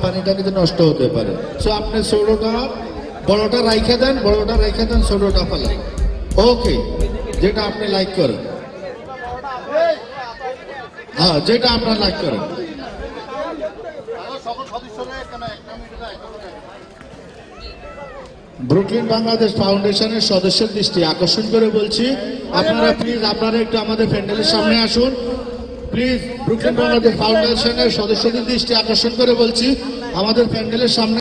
পানিটা কিন্তু নষ্ট হতে পারে। সো আপনি ছোটটা বড়টা রাইখে দেন, ছোটটা ফেলেন। ওকে, যেটা আপনি লাইক করেন, হ্যাঁ যেটা আপনার লাইক করেন। ব্রুকলিন বাংলাদেশ ফাউন্ডেশনের সদস্যের দৃষ্টি আকর্ষণ করে বলছি, আপনারা প্লিজ আপনারা একটু আমাদের প্যান্ডেলের সামনে আসুন। প্লিজ ব্রুকলিন বাংলাদেশ ফাউন্ডেশনের সদস্যদের দৃষ্টি আকর্ষণ করে বলছি, আমাদের প্যান্ডেলের সামনে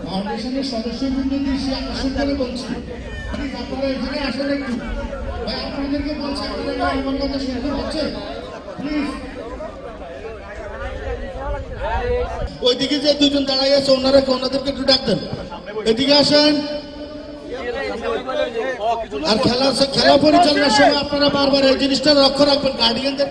ফাউন্ডেশনের সদস্যদের দৃষ্টি আকর্ষণ করে বলছি, প্লিজ আপনারা এখানে আসুন একটু। ভাই আপনাদেরকে বলছি, আপনারা আমার কথা শুনতে পাচ্ছেন? প্লিজ ওইদিকে যে দুজন দাঁড়াই আছে ওনাদেরকে একটু ডাক দেন, এদিকে আসেন। আর খেলা পরিচালনার সময় আপনারা বারবার এই জিনিসটা লক্ষ্য রাখবেন, গার্ডিয়ানদের।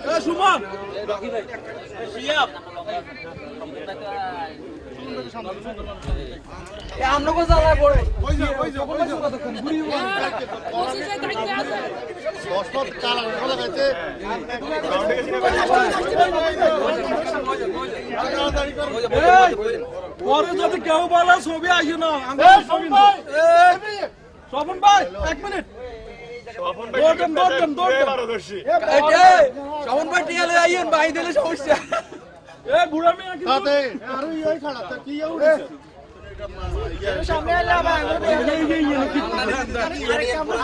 পরে যদি কেউ বলে ছবি আসে না, স্বপন ভাই 1 মিনিট, স্বপন ভাই টিয়ালে আইয়েন ভাই, দিলে সমস্যা। এ বুড়া মেয়ে কি আরে এই খাড়া তা কি সামনে এলা ভাই,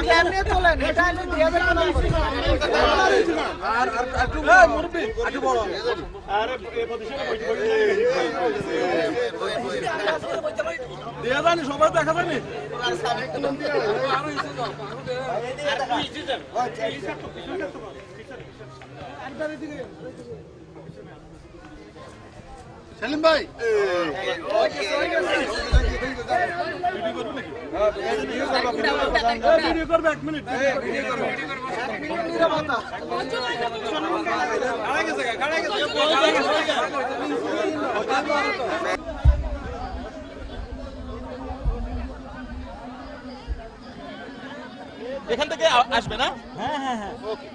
কেমনে চলেন এটা দিয়ে দেন আর একটু মুরবি একটু বড়, আরে এই পজিশনে দিয়ে জানি সবাই দেখা যাবে। সেলিম ভাই ভিডিও করবে 1 মিনিট, এখান থেকে আসবে না? হ্যাঁ হ্যাঁ হ্যাঁ ওকে।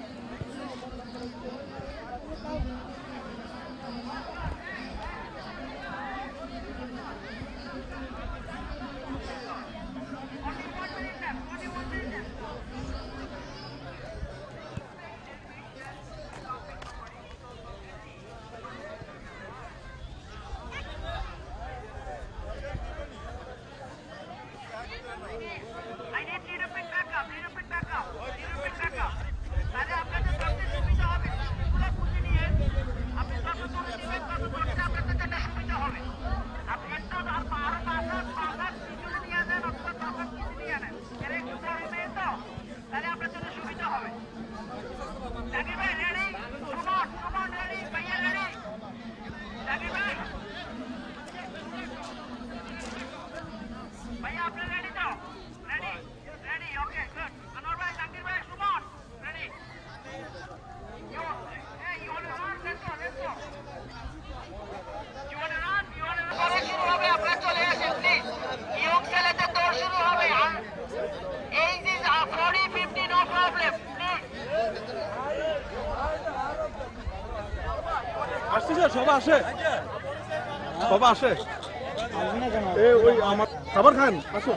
সবাই আসে, সবাই আসে, ওই আমার খাবার খান, আসো।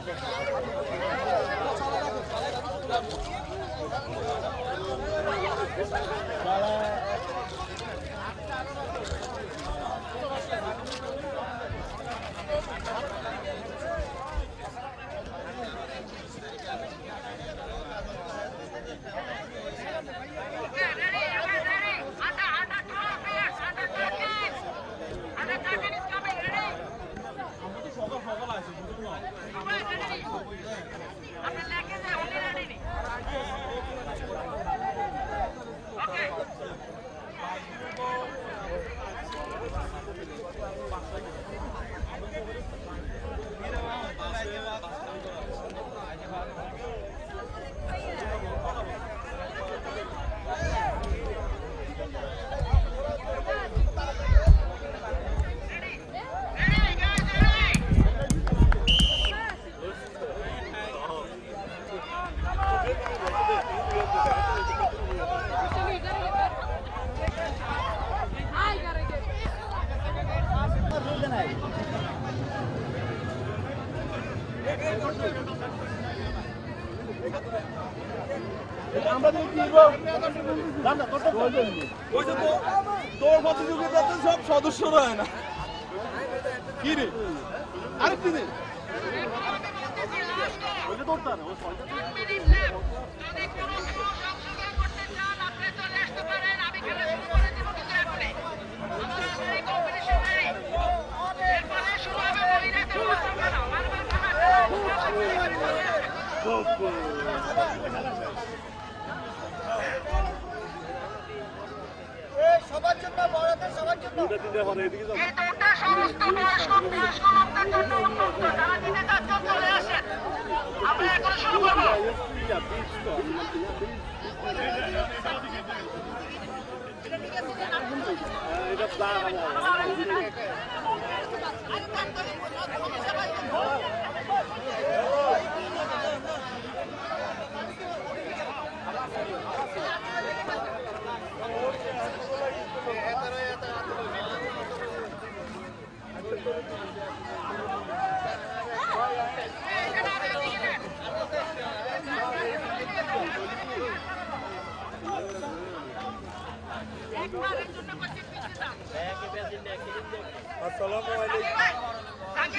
তোর প্রতিযোগিতাতে সব সদস্যরা হয় না কি রে আরেকটি দে সবার জন্য বড়দের সবার জন্য সমস্ত বয়স্ক লোকদের জন্য উন্মুক্ত যারা দিনে যাচ্ছেন চলে আসেন আমরা এখন শুরু করবো আসসালামু আলাইকুম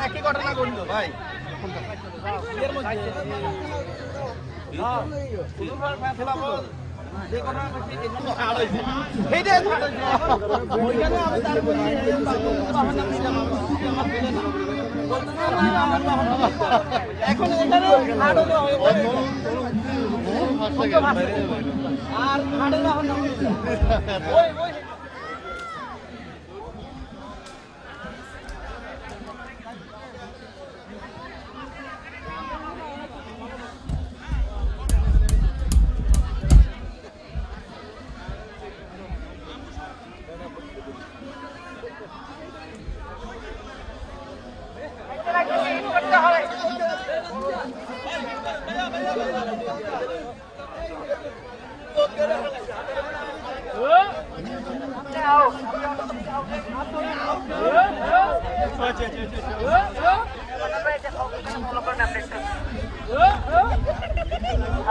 একই ঘটনা ঘটলো ভাই এখন আর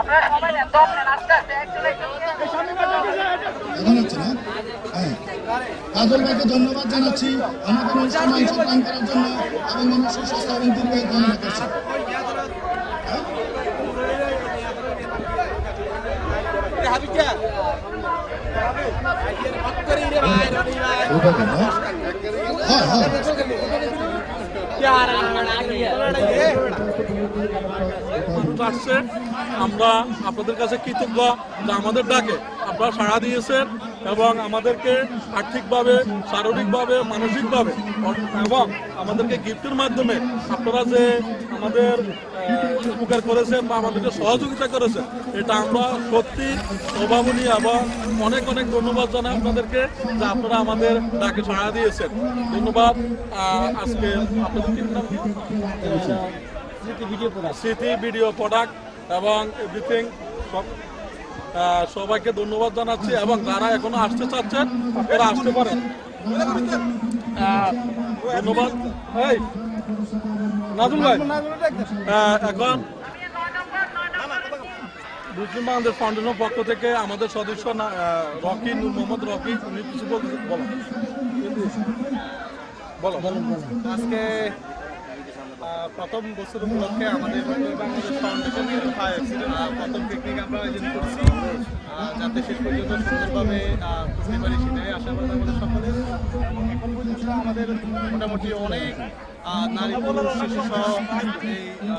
আপনারা সবাই নেন, দম নেন, আস্তে আস্তে একজন একজন এখন হচ্ছে না? হ্যাঁ। কাজল ভাইকে ধন্যবাদ জানাচ্ছি আমাদের অনুষ্ঠানে অংশগ্রহণ করার জন্য এবং মানুষের সুস্থ এবং দীর্ঘায়ু কামনা করছি। আমরা আপনাদের কাছে কৃতজ্ঞ যে আমাদের ডাকে আপনারা সাড়া দিয়েছেন এবং আমাদেরকে আর্থিকভাবে, শারীরিকভাবে, মানসিকভাবে এবং আমাদেরকে গিফটের মাধ্যমে আপনারা যে আমাদের উপকার করেছেন বা আমাদেরকে সহযোগিতা করেছেন, এটা আমরা সত্যি অভাবনীয় এবং অনেক অনেক ধন্যবাদ জানাই আপনাদেরকে যে আপনারা আমাদের ডাকে সাড়া দিয়েছেন। ধন্যবাদ। আজকে আপনাদের কি নাম? স্মৃতি ভিডিও প্রোডাক্ট এবং এভরিথিং সবাইকে ধন্যবাদ জানাচ্ছি এবং যারা এখনো আসতে চাচ্ছেন আপনারা আসতে পারেন। ধন্যবাদ। এই নাজুল ভাই, এখন মুসলিম বাংলাদেশ ফাউন্ডেশনের পক্ষ থেকে আমাদের সদস্য রকি, নূর মোহাম্মদ রকি, উনি কিছু বলো। আজকে প্রথম বছর উপলক্ষে আমাদের বাংলাদেশ ফাউন্ডেশন প্রথম পিকনিক আমরা আয়োজন করছি, যাতে শেষ পর্যন্ত সুন্দরভাবে করতে পারি সেটাই আশাবাদ আমাদের সকলের। এখন পর্যন্ত আমাদের মোটামুটি অনেক নারী পুরুষ শিশু সহ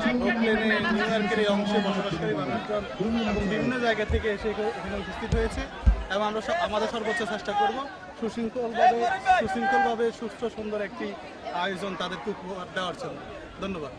এই ব্রুকলিনে, নিউ ইয়র্কের এই অংশে বসবাসকারী মানুষজন এবং বিভিন্ন জায়গা থেকে এসে এখানে উপস্থিত হয়েছে এবং আমরা আমাদের সর্বোচ্চ চেষ্টা করব সুশৃঙ্খলভাবে সুস্থ সুন্দর একটি আয়োজন তাদেরকে উপহার দেওয়ার জন্য। ধন্যবাদ।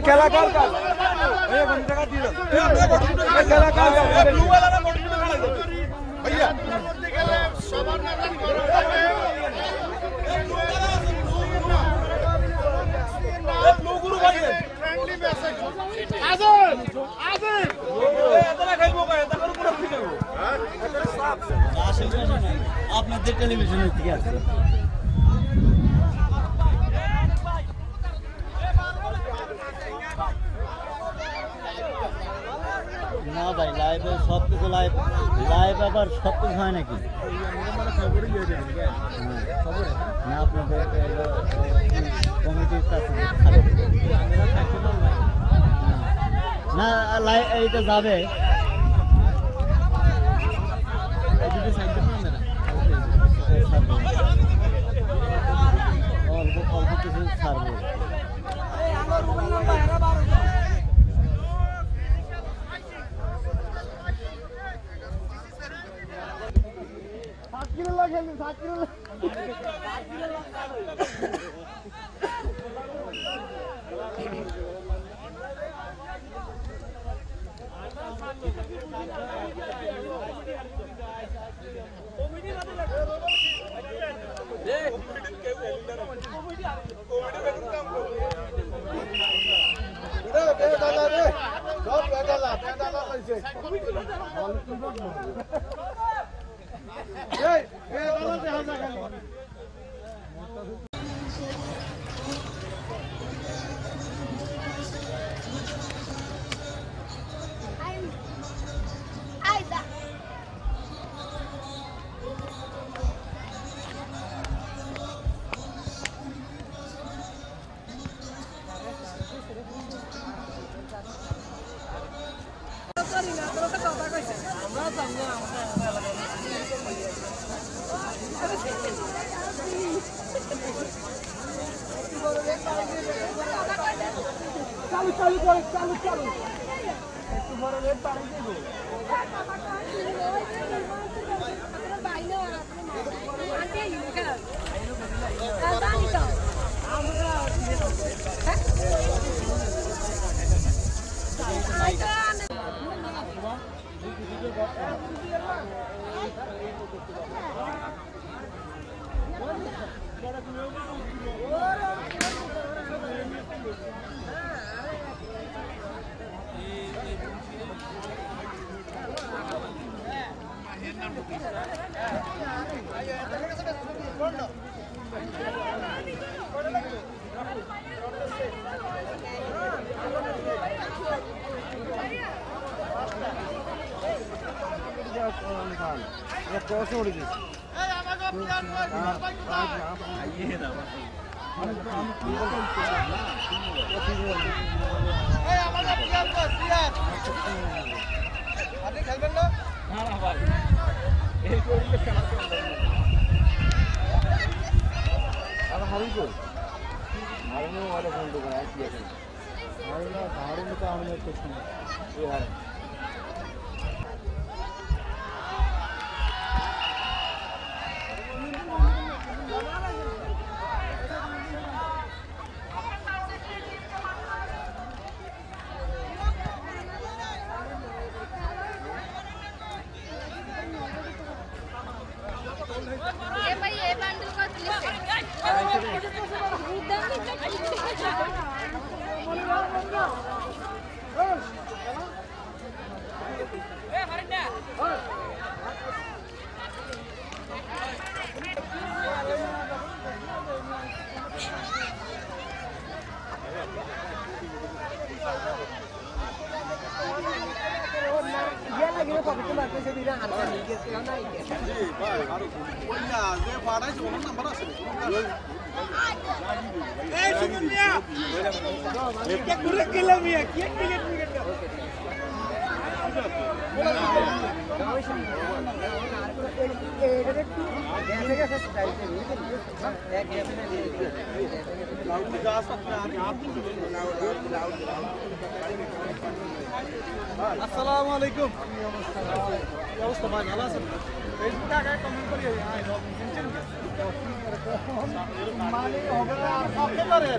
খেলা কার কাল খেলা কাল ভাইয়া আপনাদের টেলিভিশনের থেকে আসছে না ভাই, লাইভে সব কিছু লাইভ আবার সব কিছু হয় নাকি? না আপনাদের কমিটির কাছে না এইটা যাবে অল্প কিছু ছাড়বো। চালু চালু করে চালু চালু একটু বড় রেট বাড়িয়ে দেবো আপনি খেলবেন না? না না ভাই এই করলে খেলা করবে আর হারি কই মারনে वाला ফোন তো করা আছে এখন মারনা ধারণ তো আমি তো শুনি এই হার ये भाई ये बंडल का আসসালামু আলাইকুম কি অবস্থা ভাই ভালো আছেন ফেসবুকে আগে কমেন্ট করি মানে হবে না আপনি করে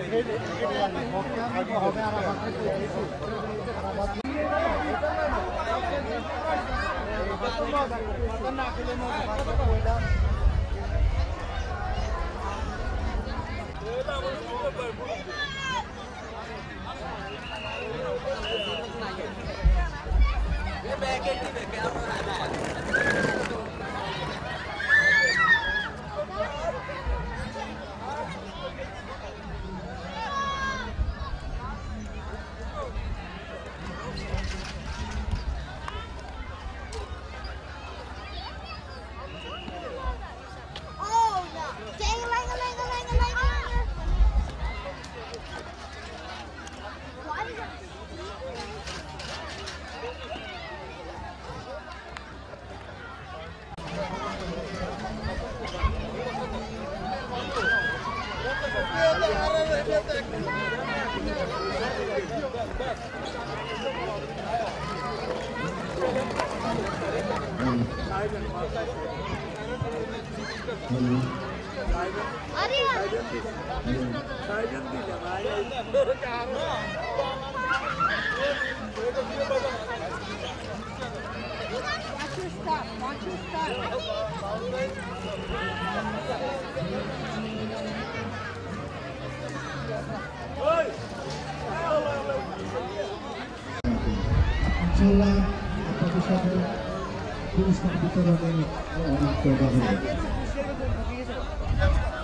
হবে আর July সাথে পুরস্কার বিতরণে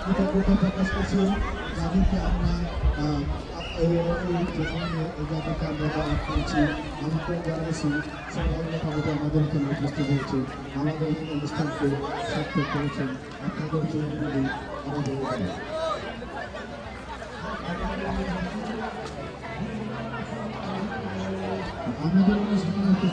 কৃতজ্ঞতা প্রকাশ করছি যাদেরকে আমরা যাদেরকে আমরা দাওয়াত করেছি আমন্ত্রণ জানিয়েছি সবাই মোটামুটি আমাদের এখানে উপস্থিত হয়েছে আমাদের অনুষ্ঠানকে সার্থক করেছেন আপনাদের জন্য আমাদের আমাদের অনুষ্ঠানে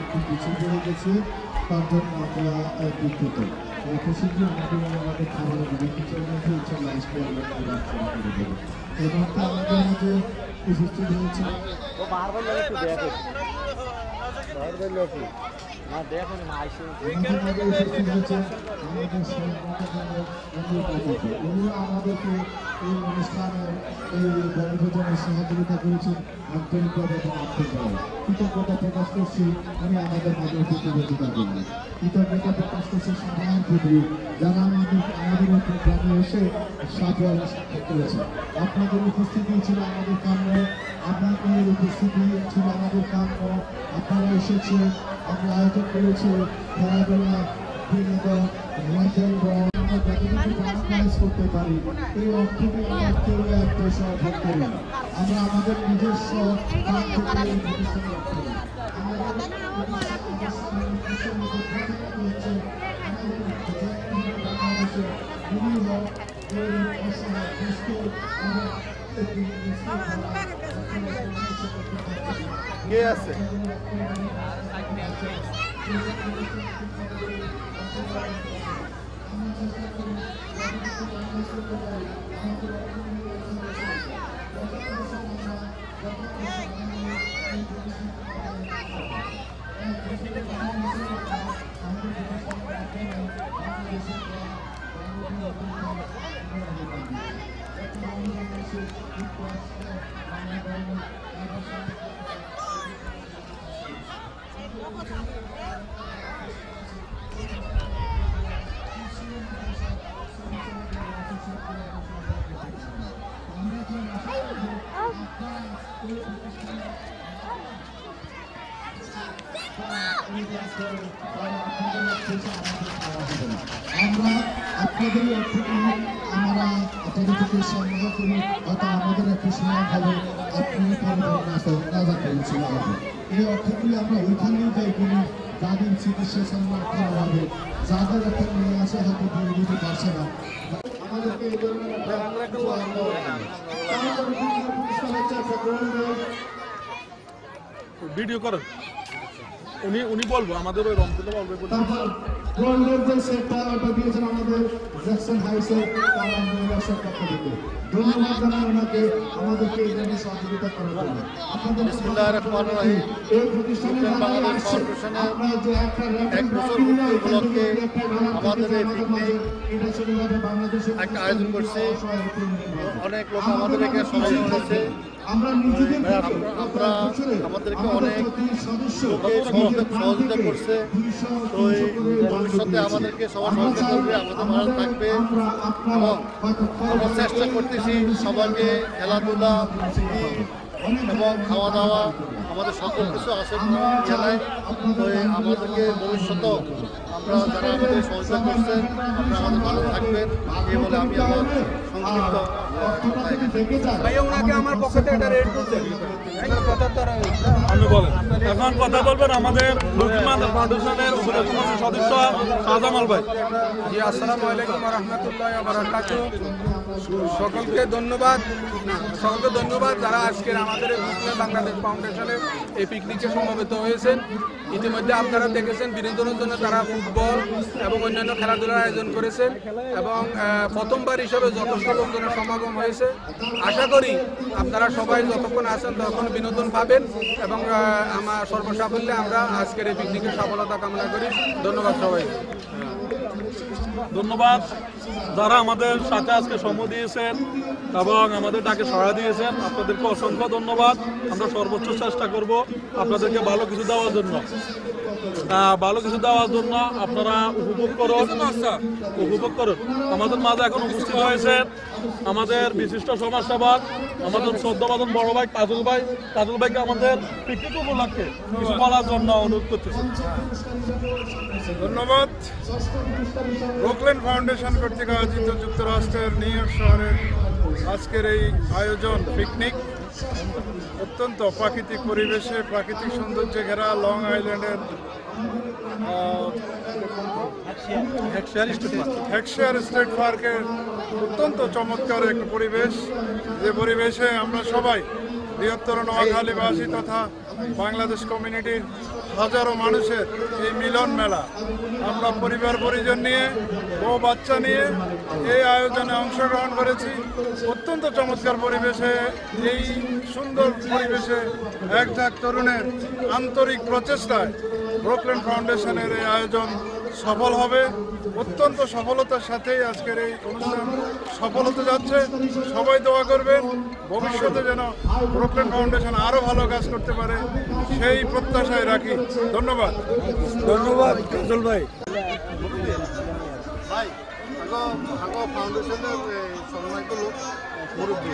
একটু পিছিয়ে পড়ে গেছে তার জন্য আমরা দুঃখিত খুশিটি আমাদের খাবারের কিছুর মধ্যে ইনশাল্লাহ আজকে আমরা খাবার শুরু করে দেবো এবং আমাদের মধ্যে উপস্থিত হয়েছে আমাদেরকে এই অনুষ্ঠানে এই বনভোজনে সহযোগিতা করেছেন আন্তরিকভাবে এবং আন্তরিকভাবে কৃতজ্ঞতা প্রকাশ করছি উনি আমাদের মাঝে উপস্থিত করবেন কৃতজ্ঞতা প্রকাশ করছি সবার প্রতি যারা আমাদের গ্রামে এসে সাফল্য সাক্ষাৎ করেছে আপনাদের উপস্থিতি ছিল আমাদের কাম্য আপনাদের উপস্থিতি ছিল আমাদের কাম্য আপনারা এসেছে আমরা আয়োজন করেছি খেলাধুলা বিনোদন করতে পারি এই অর্থকে আমরা কেউ সহযোগ করি আমরা আমাদের নিজস্ব কে আছে আমরা আপনাদের আমরা আপনাদের থেকে সংগ্রহ করি হয়তো আমাদের একটু সময় হবে আপনি নাজা করেছিল এই অর্থগুলি আমরা ওইখানেই যাই করি যাদের চিকিৎসা সম্মান করা হবে যাদের একটা নিয়ে আসে হয়তো দিয়ে দিতে পারছে না আমাদেরকে এই ধরনের ভিডিও করেন উনি বলবো আমাদের ওই রমতুল্লাহ বলবে গোল্ডের যে সেটটা ওটা দিয়েছেন আমাদের জ্যাকসন হাউসের পক্ষ থেকে ধন্যবাদ জানাই ওনাকে আমাদেরকে এই জন্য সহযোগিতা করার জন্য আপনাদের এই প্রতিষ্ঠানে আপনার যে একটা এটা চলে যাবে বাংলাদেশের একটা আয়োজন করছি অনেক লোক আমাদের এখানে সহযোগিতা করেছে আমরা নিজেদের আমাদেরকে অনেক সহযোগিতা করছে তো ভবিষ্যতে আমাদেরকে সবার সহযোগিতা করবে আমাদের ভালো থাকবে এবং আমরা চেষ্টা করতেছি সবাইকে খেলাধুলা এবং খাওয়া দাওয়া আমাদের সকল কিছু আছে জেলায় তো আমাদেরকে ভবিষ্যতেও আমরা যারা আমাদের সহযোগিতা করছেন আপনারা আমাদের ভালো থাকবেন এই বলে আমি আমার সংক্ষিপ্ত আমি বলেন এখন কথা বলবেন আমাদের ফাউন্ডেশনের উপদেষ্টা সদস্য শাহজামাল ভাই। জি আসসালামু আলাইকুম ওয়া রাহমাতুল্লাহি ওয়া বারাকাতুহু। সকলকে ধন্যবাদ যারা আজকের আমাদের বাংলাদেশ ফাউন্ডেশনের এই পিকনিকে সমবেত হয়েছেন। ইতিমধ্যে আপনারা দেখেছেন বিনোদনের জন্য তারা ফুটবল এবং অন্যান্য খেলাধুলার আয়োজন করেছেন এবং প্রথমবার হিসেবে যথেষ্ট লোকজনের সমাগম হয়েছে। আশা করি আপনারা সবাই যতক্ষণ আসেন ততক্ষণ বিনোদন পাবেন এবং আমার সর্বসাফল্যে আমরা আজকের এই পিকনিকের সফলতা কামনা করি। ধন্যবাদ সবাই। ধন্যবাদ যারা আমাদের সাথে আজকে সময় দিয়েছেন এবং আমাদের ডাকে সাড়া দিয়েছেন, আপনাদেরকে অসংখ্য ধন্যবাদ। আমরা সর্বোচ্চ চেষ্টা করব আপনাদেরকে ভালো কিছু দেওয়ার জন্য। আপনারা উপভোগ করুন। আমাদের মাঝে এখন উপস্থিত হয়েছেন আমাদের বিশিষ্ট সমাজসেবক, আমাদের শ্রদ্ধাবাদন বড় ভাই কাজল ভাইকে আমাদের পিকনিক উপলক্ষে কিছু বলার জন্য অনুরোধ করতেছি। ধন্যবাদ। ব্রুকলিন ফাউন্ডেশন কর্তৃক আয়োজিত যুক্তরাষ্ট্রের নিউ ইয়র্ক শহরের আজকের এই আয়োজন পিকনিক অত্যন্ত প্রাকৃতিক পরিবেশে, প্রাকৃতিক সৌন্দর্যে ঘেরা লং আইল্যান্ডের হেকশিয়ার স্টেট পার্কের অত্যন্ত চমৎকার এক পরিবেশ, যে পরিবেশে আমরা সবাই বৃহত্তর নোয়াখালীবাসী তথা বাংলাদেশ কমিউনিটির হাজারো মানুষের এই মিলন মেলা, আমরা পরিবার পরিজন নিয়ে, বউ বাচ্চা নিয়ে এই আয়োজনে অংশগ্রহণ করেছি। অত্যন্ত চমৎকার পরিবেশে, এই সুন্দর পরিবেশে একঝাঁক তরুণের আন্তরিক প্রচেষ্টায় ব্রুকলিন ফাউন্ডেশনের এই আয়োজন সফল হবে। অত্যন্ত সফলতার সাথেই আজকের এই অনুষ্ঠান সফল হতে যাচ্ছে। সবাই দোয়া করবেন ভবিষ্যতে যেন ব্রুকলিন ফাউন্ডেশন আরও ভালো কাজ করতে পারে, সেই প্রত্যাশায় রাখি। ধন্যবাদ। কাজল ভাই। ফাউন্ডেশনের সম্মানিত লোক মুরব্বী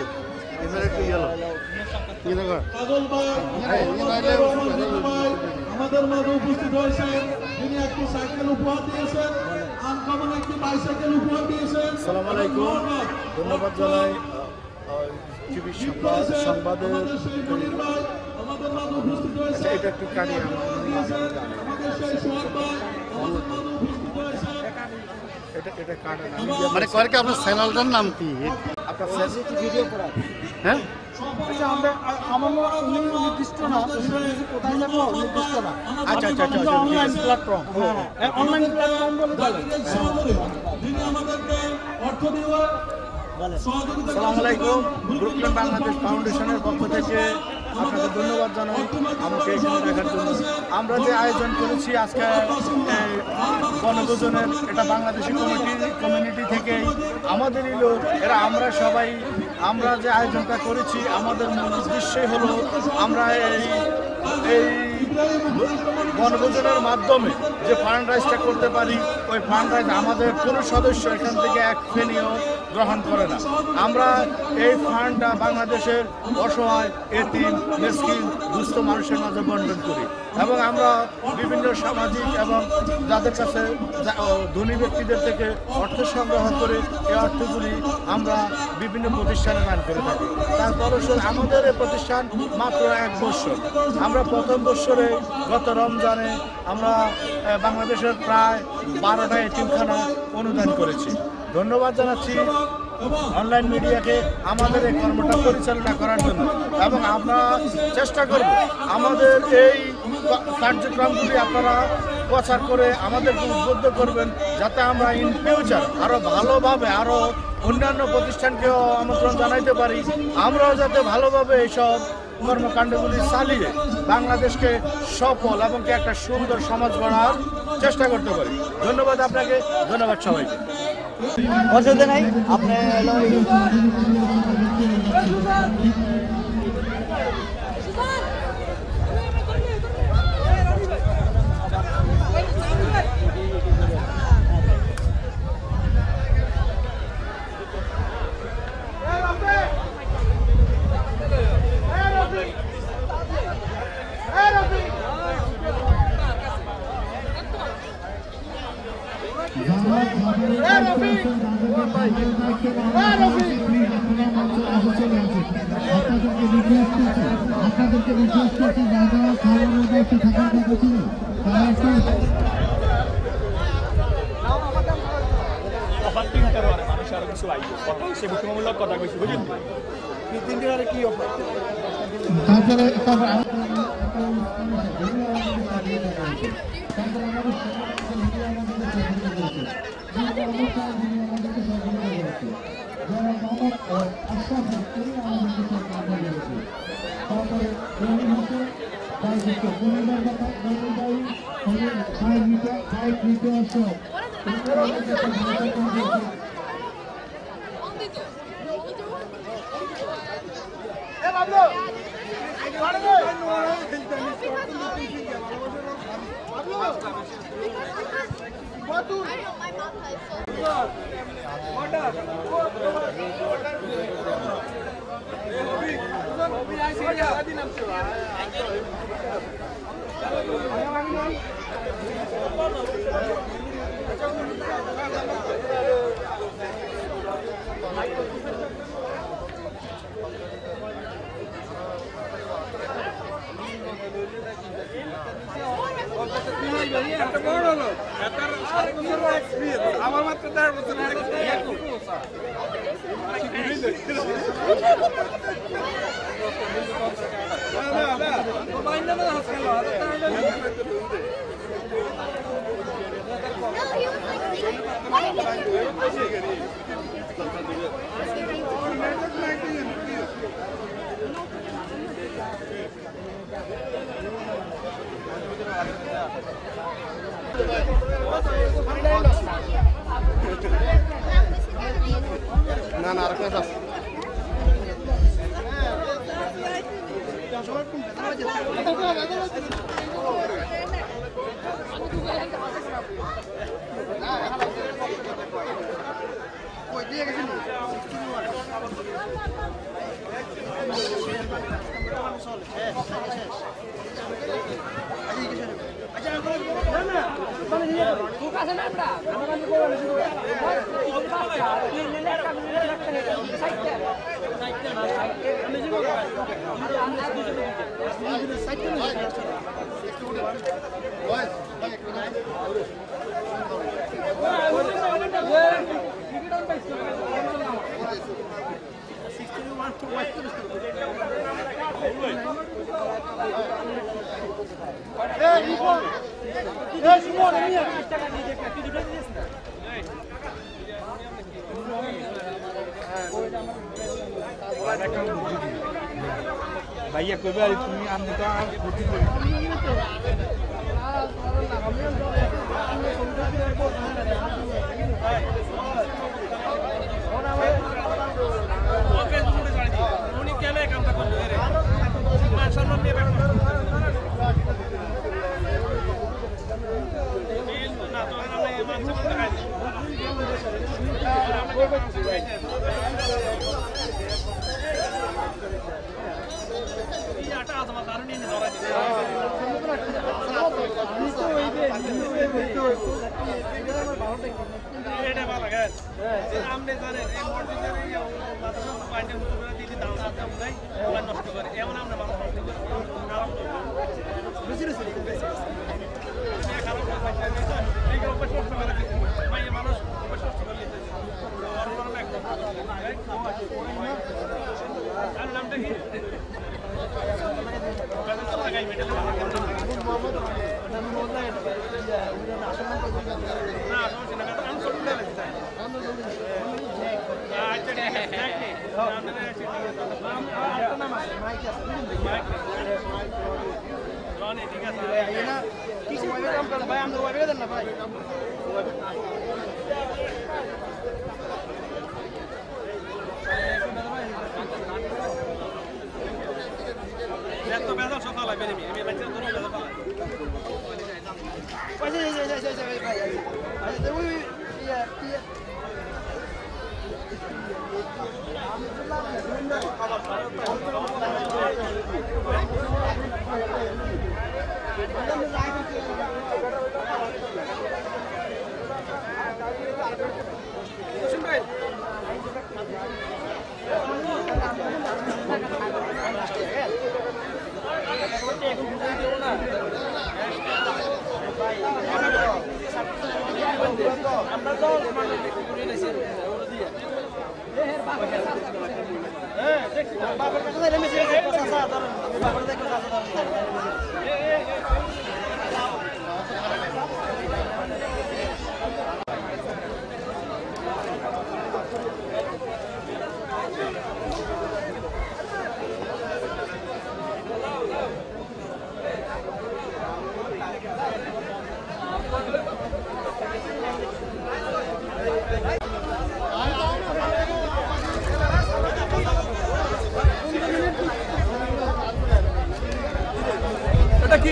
আমাদের মাঝে উপস্থিত হয়েছেন, তিনি একটি সাইকেল উপহার দিয়েছেন, আনকমন একটি বাইসাইকেল উপহার দিয়েছেন। আসসালামু আলাইকুম। ধন্যবাদ জানাই টিভি সংবাদের। আমাদের মাঝে উপস্থিত হয়েছেন, এটা একটু কাটি এটা কাটা মানে কয়েক আপনার চ্যানেলটার নাম কি? আপনার ভিডিও করা হ্যাঁ নির্দিষ্ট না, কোথায় যাবো নির্দিষ্ট না। আচ্ছা আচ্ছা আচ্ছা, অনলাইন প্ল্যাটফর্ম, অনলাইন প্ল্যাটফর্ম বলে। আসসালামু আলাইকুম। ব্রুকলিন বাংলাদেশ ফাউন্ডেশনের পক্ষ থেকে আপনাকে ধন্যবাদ জানাই আমাকে এখানে দেখার জন্য। আমরা যে আয়োজন করেছি আজকে বনভোজনের, এটা বাংলাদেশি কমিউনিটি থেকেই আমাদেরই লোক, এরা আমরা সবাই, আমরা যে আয়োজনটা করেছি আমাদের মূল উদ্দেশ্যই হলো আমরা এই বনভোজনের মাধ্যমে যে ফান্ড রাইজটা করতে পারি, ওই ফান্ড রাইজ আমাদের কোনো সদস্য এখান থেকে এক ফেনিও গ্রহণ করে না। আমরা এই ফান্ডটা বাংলাদেশের অসহায়, এতিম, মিসকিন, দুস্থ মানুষের মাঝে বন্টন করি এবং আমরা বিভিন্ন সামাজিক এবং যাদের কাছে ধনী ব্যক্তিদের থেকে অর্থ সংগ্রহ করে এই অর্থগুলি আমরা বিভিন্ন প্রতিষ্ঠানে দান করে থাকি। তারপর আমাদের এই প্রতিষ্ঠান মাত্র 1 বছর। আমরা প্রথম বছরে গত রমজানে আমরা বাংলাদেশের প্রায় 12টা এতিমখানা অনুদান করেছি। ধন্যবাদ জানাচ্ছি অনলাইন মিডিয়াকে আমাদের এই কর্মটা পরিচালনা করার জন্য এবং আমরা চেষ্টা করব আমাদের এই কার্যক্রমগুলি আপনারা প্রচার করে আমাদেরকে উদ্বুদ্ধ করবেন, যাতে আমরা ইন ফিউচার আরও ভালোভাবে আরও অন্যান্য প্রতিষ্ঠানকেও আমন্ত্রণ জানাইতে পারি, আমরাও যাতে ভালোভাবে এইসব কর্মকাণ্ডগুলি চালিয়ে বাংলাদেশকে সফল এবং একটা সুন্দর সমাজ গড়ার চেষ্টা করতে পারি। ধন্যবাদ আপনাকে, ধন্যবাদ সবাইকে। অসুবিধা নাই, আপনি আপনাদেরকে রিকোয়েস্ট করছি যারা খাওয়ানোর দায়িত্ব থাকার কথা ছিল তারা একটু মানুষ আরো কিছু আইব সে বিষয়মূলক কথা কইছি বুঝলি তিনটে আর কি তারপরে আমার মাত্র 10 বছর না না আরেকটা আছে ভাইয়া কবে আর তুমি আমি তো আর ভর্তি করি উনি কেন কামটা করলো রে মান সম্মান নিয়ে না তো আমরা মান সম্মান দেখাই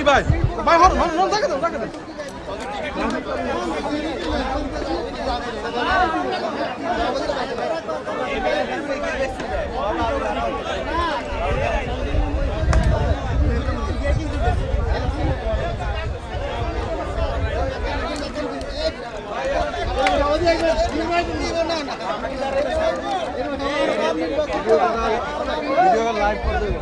ভাই ভাই হন হন হন দেখে দাও ভিডিও লাইভ করে দেব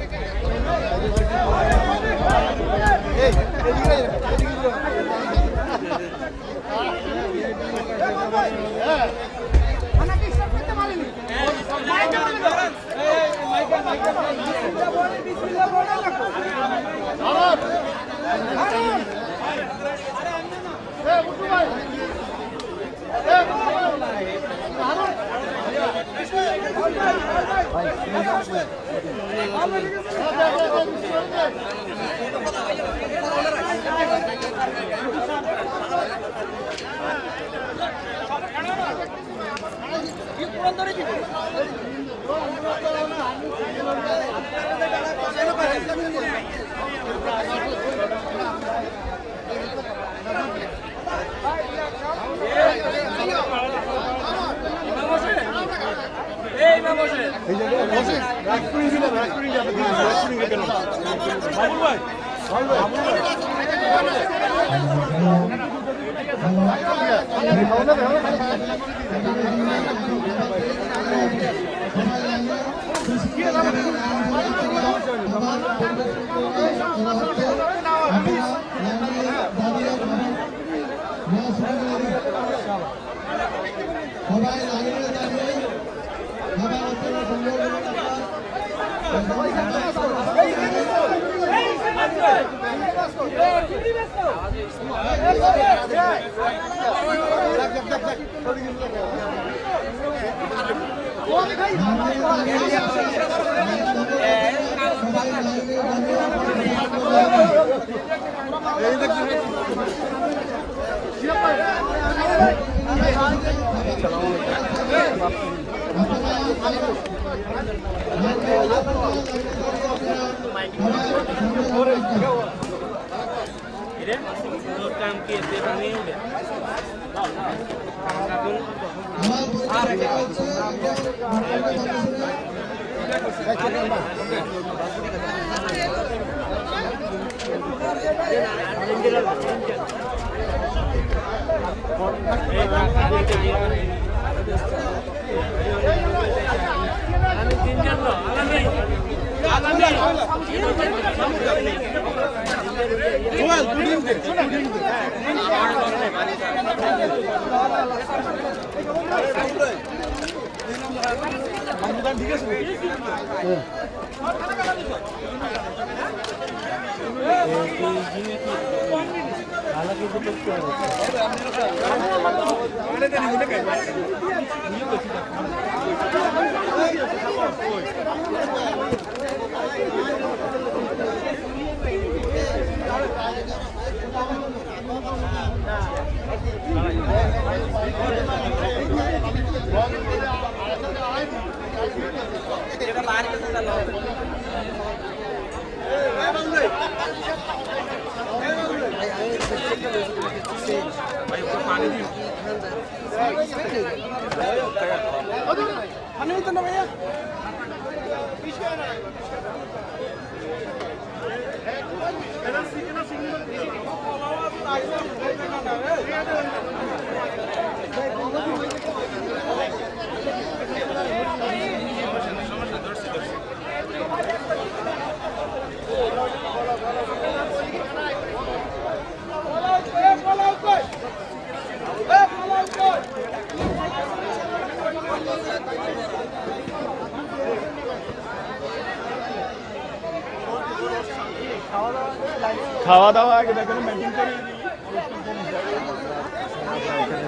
খাওয়া দাওয়া আগে দেখেন মেনটেন করে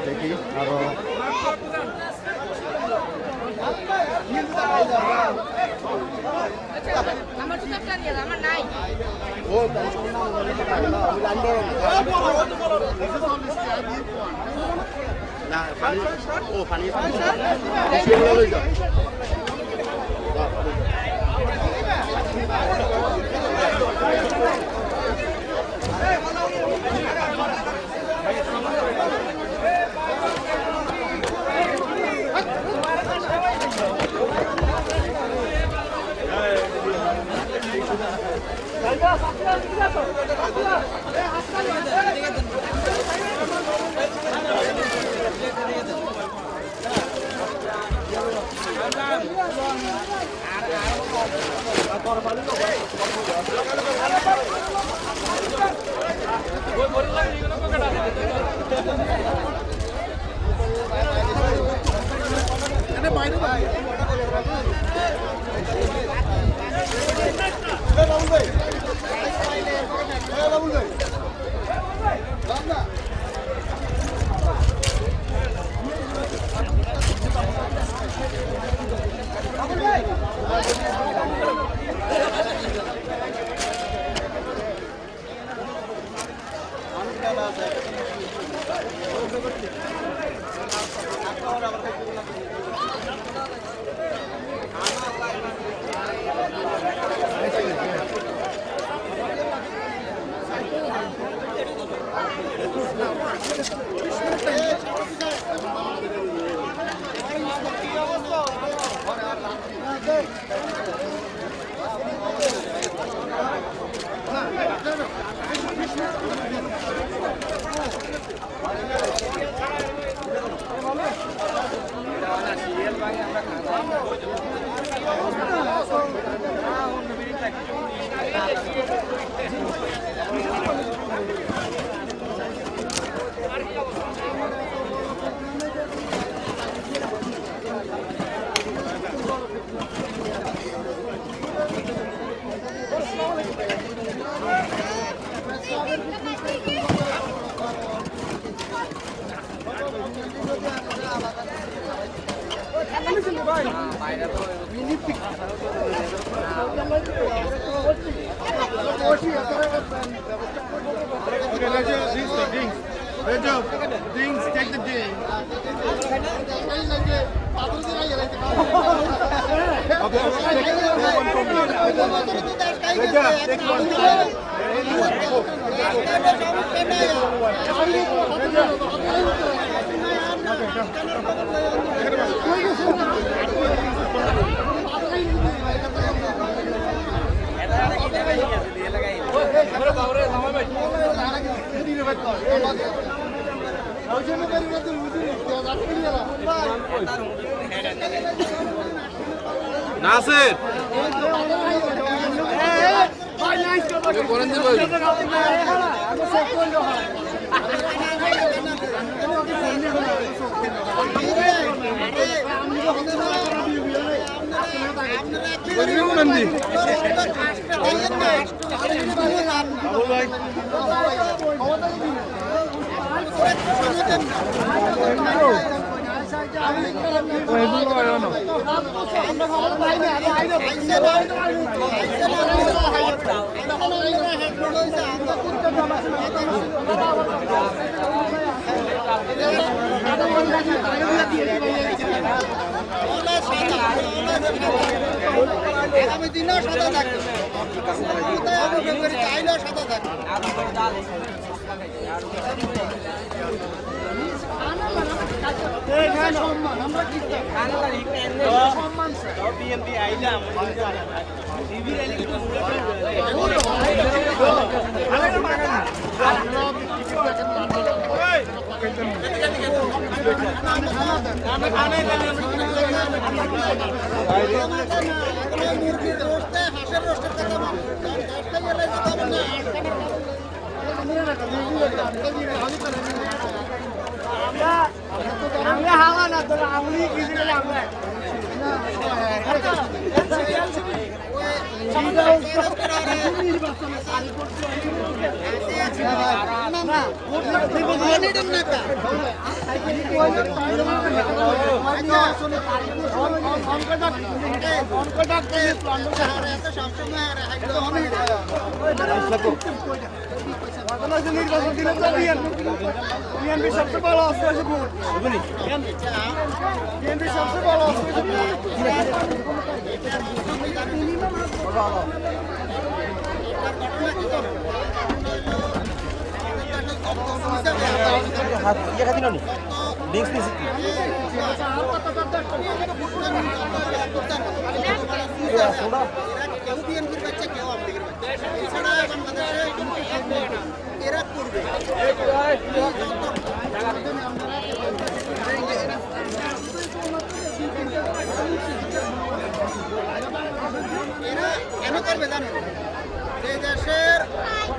দেখি আরো আমার তো একটা নিয়ে আমার নাই ও না পানি ও পানি নাসির আমি দিনও সাদা থাকবো চাইলেও সাদা থাকবো মুরগির রোস্টে হাঁসের রোস্টের কথা আমরা হাওয়া না তো আমলি কিছু আমরা নির্বাচন দিলে তো বিএনপি সবচেয়ে বড় অস্ত্র আছে ভোট বিএনপি সবচেয়ে বড় অস্ত্র কেউ বিএনপির বাচ্চা কেউ আওয়ামী লীগের বাচ্চা এছাড়া বাংলাদেশে এরা করবে এরা কেন করবে জানেন যে দেশের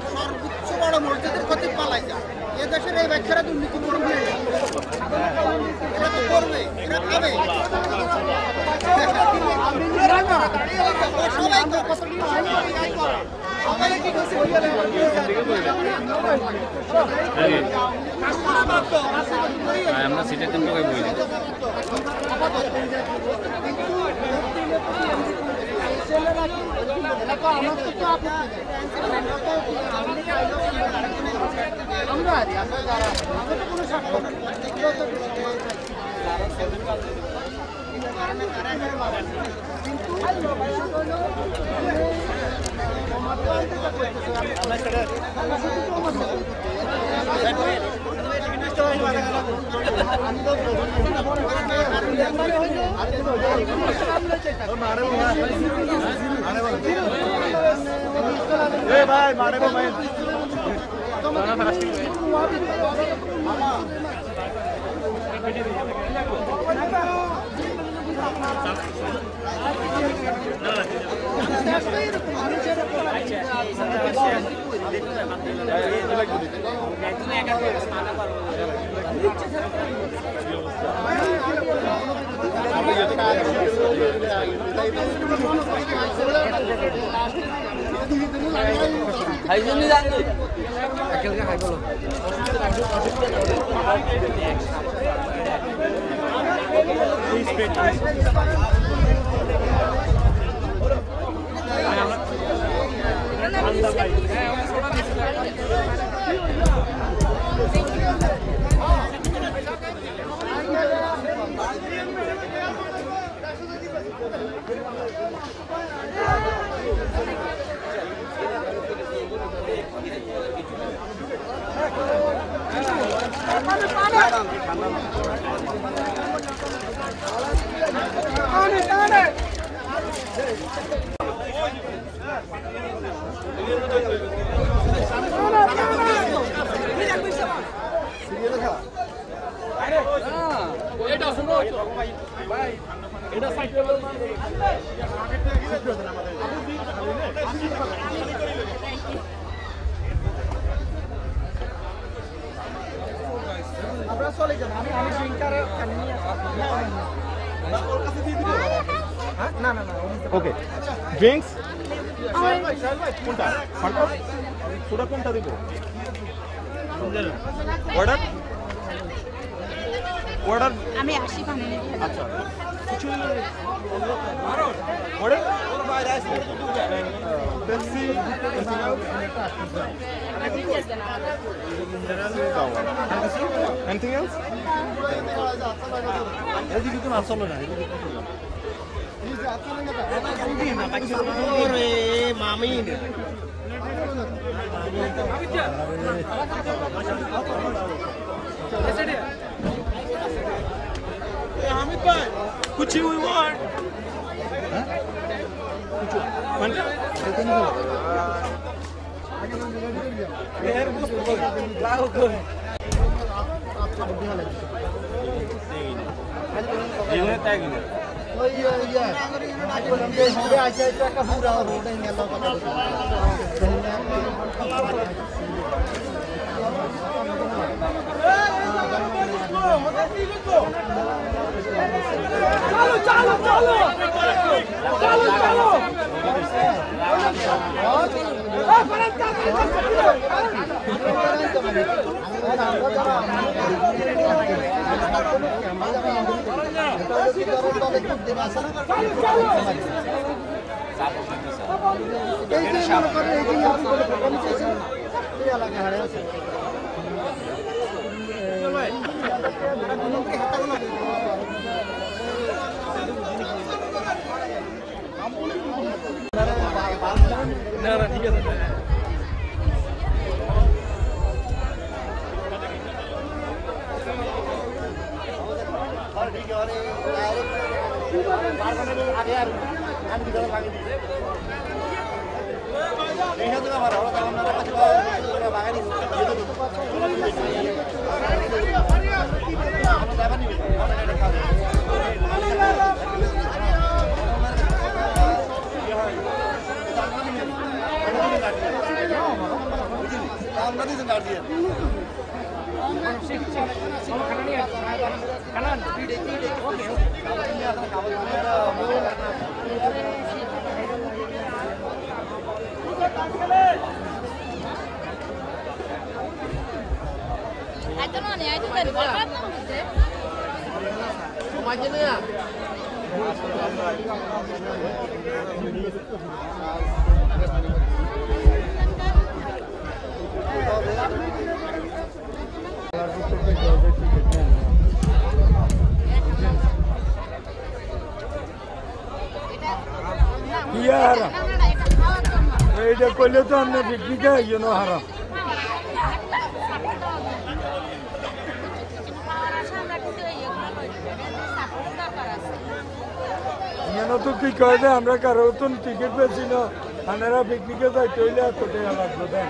সর্বোচ্চ বড় মসজিদের ক্ষতি পালাই যায় এ দেশের এই ব্যাখ্যারা দুর্নীতি করবে এরা তো করবে এরা খাবে আমরা সিটের জন্য বলি আমরা ভাই মারে ভাই ওকে ড্রিঙ্কস কোনটা ফান্টা সোডা কোনটা দিব অর্ডার অর্ডার আমি আসি পানি আচ্ছা কিছু অর্ডার পেপসি এনিথিং এলস এদিকে তো না চলো না মামি হামিদ ভাই कुछ ही हुई वाट ইয়া হারাম এইটা করলে তো আমরা পিকনিকে ইয়ে হারাম তো কি করে আমরা কারো তো টিকিট পেয়েছি না আপনারা পিকনিকে যাইতে হইলে এত টাকা লাগবে দেন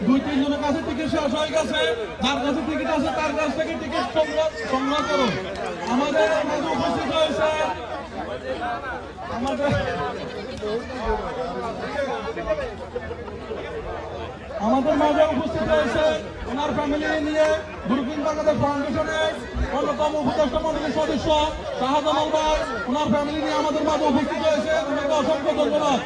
দুই তিনজনের কাছে টিকিট শেষ হয়ে গেছে যার কাছে টিকিট আছে তার কাছ থেকে টিকিট সংগ্রহ করুন আমাদের মাঝে উপস্থিত হয়েছে আমাদের মাঝে উপস্থিত হয়েছে ওনার ফ্যামিলি নিয়ে ব্রুকলিন বাংলাদেশ ফাউন্ডেশনের অন্যতম উপদেষ্টা মন্ডলীর সদস্য শাহজামাল ভাই ওনার ফ্যামিলি নিয়ে আমাদের মাঝে উপস্থিত হয়েছে ওনাকে অসংখ্য ধন্যবাদ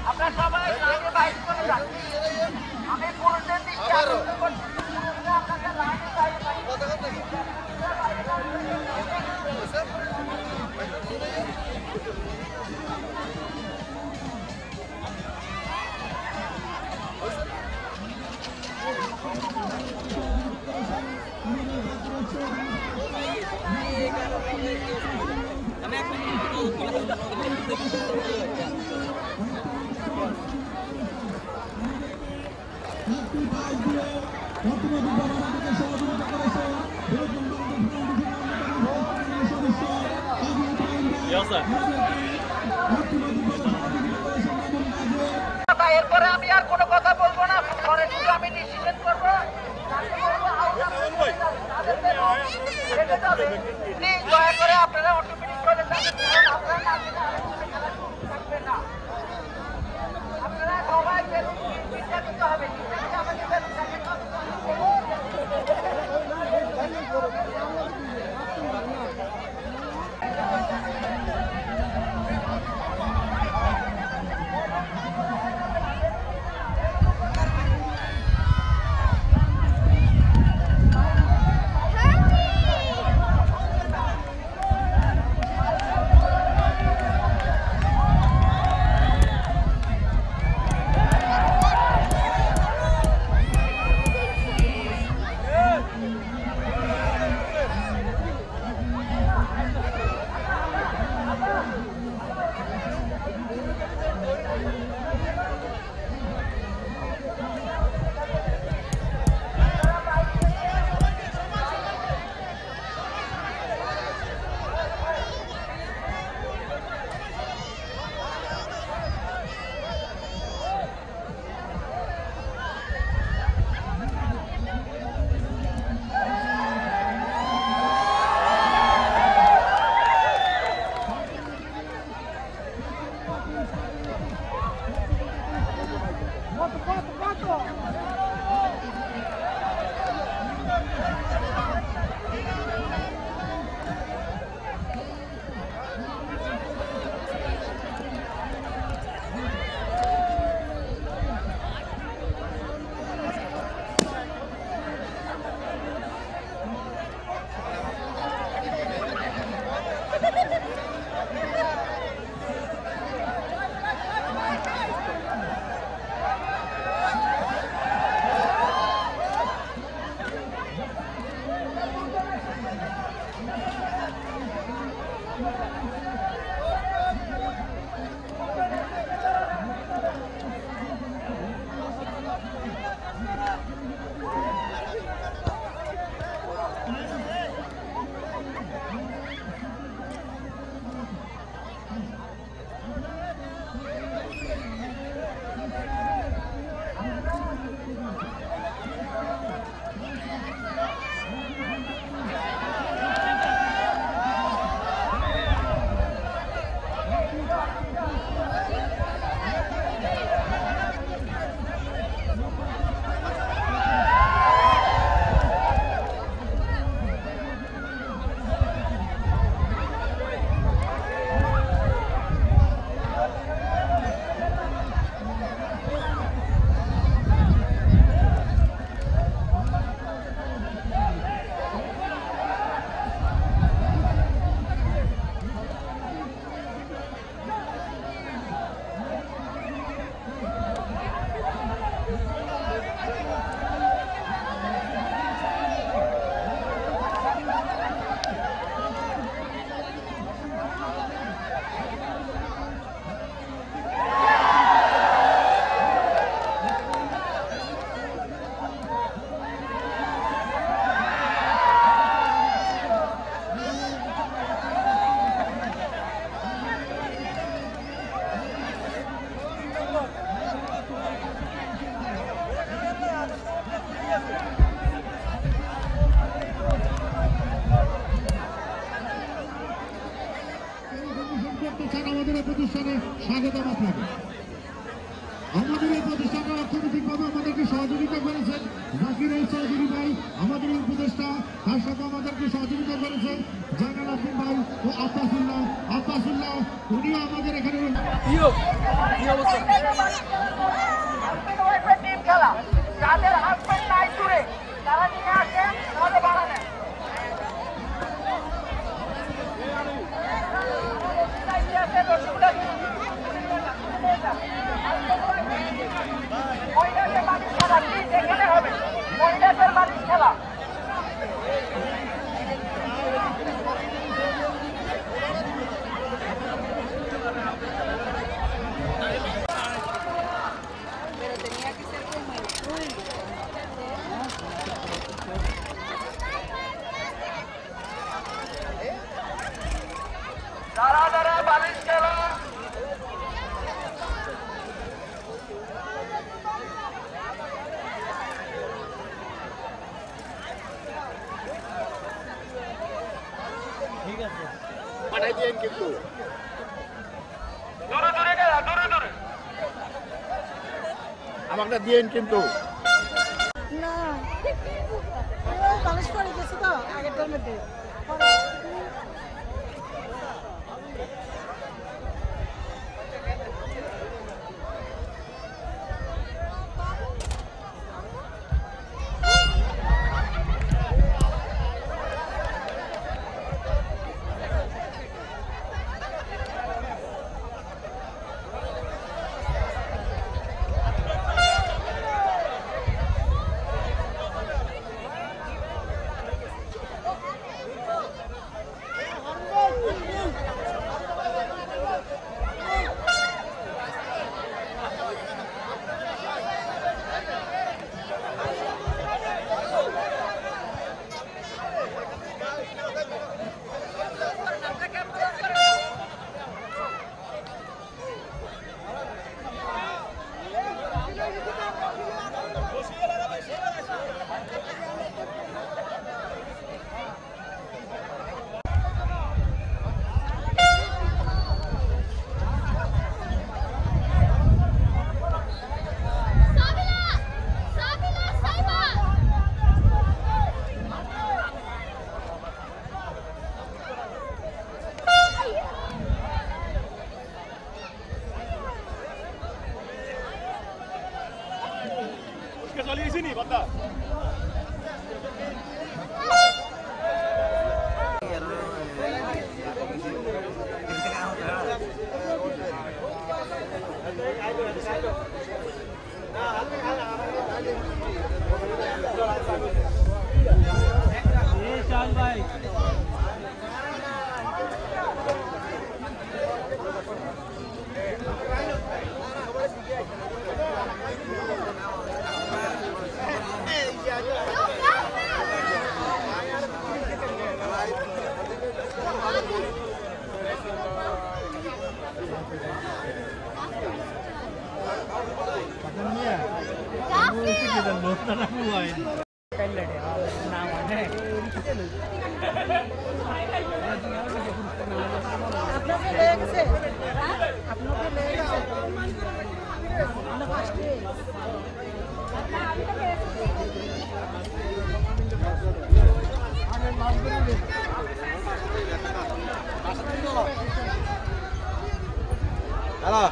আপনারা সবাই লাইনে বাইক করে যান আমি পুরুষদের দৃষ্টি আকর্ষণ করছি আপনাদের লাইনে এরপরে আমি আর কোনো কথা বলবো না পরে শুধু আমি ডিসিশন করবো প্লিজ দয়া করে আপনারা অটোমেটিক চলে যাবেন আপনারা না আপনারা সবাই চিন্তা করতে হবে প্রতিষ্ঠানে স্বাগতম আপনাকে। আমাদের এই প্রতিষ্ঠানে অর্থনৈতিকভাবে আমাদেরকে সহযোগিতা করেছেন জাকির চৌধুরী ভাই, আমাদের এই উপদেষ্টা, তার সাথে আমাদেরকে সহযোগিতা করেছেন জানাল আব্দুল ভাই ও আব্বাসুল্লাহ, উনিও আমাদের এখানে খেলা যাদের হাসবেন্ড নাই দূরে তারা নিয়ে আসেন, তাহলে ভাড়া নেন। মহিলাদের মালিশ খেলা কি যেখানে হবে, মহিলাদের মালিশ খেলা। যারা বালিশ খেলা ঠিক আছে, পাঠাই দিয়েন কিন্তু দূরে আমাকে দিয়েন কিন্তু না বালিশ পড়ে গেছে তো আগেরটার মধ্যে। চলিয়েছি নি বাদা চল ভাই আপনাকে লেগে গেছে, আপনাকে লেগে গেছে হ্যালো